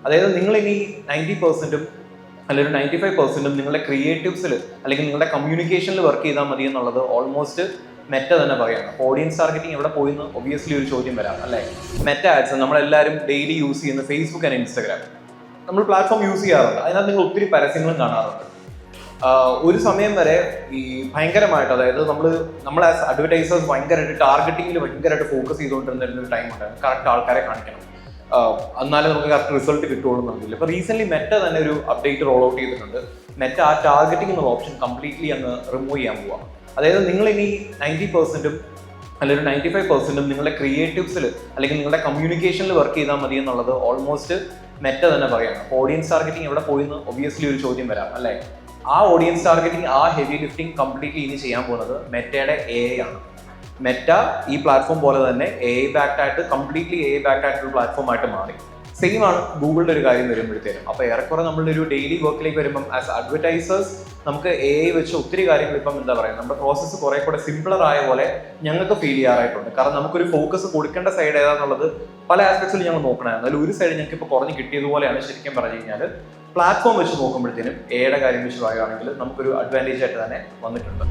അതായത് നിങ്ങൾ ഇനി 90% അല്ലെങ്കിൽ 95% നിങ്ങളുടെ ക്രിയേറ്റീവ്സിൽ അല്ലെങ്കിൽ നിങ്ങളുടെ കമ്മ്യൂണിക്കേഷനിൽ വർക്ക് ചെയ്താൽ മതി എന്നുള്ളത് ഓൾമോസ്റ്റ് മെറ്റ തന്നെ പറയാണ്. ഓഡിയൻസ് ടാർഗറ്റിംഗ് എവിടെ പോയിന്ന് ഒബിയസ്ലി ഒരു ചോദ്യം വരാം അല്ലേ. മെറ്റ ആഡ്സ് നമ്മളെല്ലാവരും ഡെയിലി യൂസ് ചെയ്യുന്ന ഫേസ്ബുക്ക് ആൻഡ് ഇൻസ്റ്റാഗ്രാം നമ്മൾ പ്ലാറ്റ്ഫോം യൂസ് ചെയ്യാറുണ്ട്. അതിനകത്ത് നിങ്ങൾ ഒത്തിരി പരസ്യങ്ങളും കാണാറുണ്ട്. ഒരു സമയം വരെ ഈ ഭയങ്കരമായിട്ട്, അതായത് നമ്മൾ ആസ് അഡ്വർടൈസേഴ്സ് ഭയങ്കരമായിട്ട് ടാർഗറ്റിങ്ങിൽ ഭയങ്കരമായിട്ട് ഫോക്കസ് ചെയ്തുകൊണ്ടിരുന്ന ഒരു ടൈം ഉണ്ടായിരുന്നു. കറക്റ്റ് ആൾക്കാരെ കാണിക്കണം, എന്നാലും നമുക്ക് കറക്റ്റ് റിസൾട്ട് കിട്ടുള്ളൂ എന്നുണ്ടെങ്കിൽ. ഇപ്പോൾ റീസെന്റ് മെറ്റ തന്നെ ഒരു അപ്ഡേറ്റ് റോൾ ഔട്ട് ചെയ്തിട്ടുണ്ട്. മെറ്റ ആ ടാർഗറ്റിംഗ് എന്നുള്ള ഓപ്ഷൻ കംപ്ലീറ്റ്ലി അങ്ങ് റിമൂവ് ചെയ്യാൻ പോവാം. അതായത് നിങ്ങൾ ഇനി 90% അല്ലെങ്കിൽ 95% നിങ്ങളുടെ ക്രിയേറ്റീവ്സിൽ അല്ലെങ്കിൽ നിങ്ങളുടെ കമ്മ്യൂണിക്കേഷനിൽ വർക്ക് ചെയ്താൽ മതി എന്നുള്ളത് ഓൾമോസ്റ്റ് മെറ്റ തന്നെ പറയാണ്. ഓഡിയൻസ് ടാർഗറ്റിംഗ് എവിടെ പോയിന്ന് ഒബിയസ്ലി ഒരു ചോദ്യം വരാം അല്ലേ. ആ ഓഡിയൻസ് ടാർഗറ്റിംഗ്, ആ ഹെവി ലിഫ്റ്റിംഗ് കംപ്ലീറ്റ്ലി ഇനി ചെയ്യാൻ പോകുന്നത് മെറ്റയുടെ AI ആണ്. മെറ്റ ഈ പ്ലാറ്റ്ഫോം പോലെ തന്നെ AI ബാക്ഡ് ആയിട്ട്, കംപ്ലീറ്റ്ലി AI ബാക്ഡ് ആയിട്ടൊരു പ്ലാറ്റ്ഫോം ആയിട്ട് മാറി. സെയിം ആണ് ഗൂഗിളിന്റെ ഒരു കാര്യം വരുമ്പോഴത്തേനും. അപ്പോൾ ഏറെക്കുറെ നമ്മളുടെ ഒരു ഡെയിലി വർക്കിലേക്ക് വരുമ്പം ആസ് അഡ്വർടൈസേഴ്സ് നമുക്ക് AI വെച്ച് ഒത്തിരി കാര്യങ്ങൾ ഇപ്പം എന്താ പറയുക, നമ്മുടെ പ്രോസസ്സ് കുറെ കൂടെ സിംപിളർ ആയ പോലെ ഞങ്ങൾക്ക് ഫീൽ ചെയ്യാറായിട്ടുണ്ട്. കാരണം നമുക്കൊരു ഫോക്കസ് കൊടുക്കേണ്ട സൈഡ് ഏതാന്നുള്ളത് പല ആസ്പെക്ട്സിൽ ഞങ്ങൾ നോക്കണമായിരുന്നു. അതിൽ ഒരു സൈഡ് ഞങ്ങൾക്ക് ഇപ്പോൾ കുറഞ്ഞ് കിട്ടിയതുപോലെയാണ് ശരിക്കും പറഞ്ഞു കഴിഞ്ഞാൽ. പ്ലാറ്റ്ഫോം വെച്ച് നോക്കുമ്പോഴത്തേനും AI കാര്യം വെച്ച് പറയുകയാണെങ്കിൽ നമുക്കൊരു അഡ്വാൻറ്റേജ് ആയിട്ട് തന്നെ വന്നിട്ടുണ്ട്.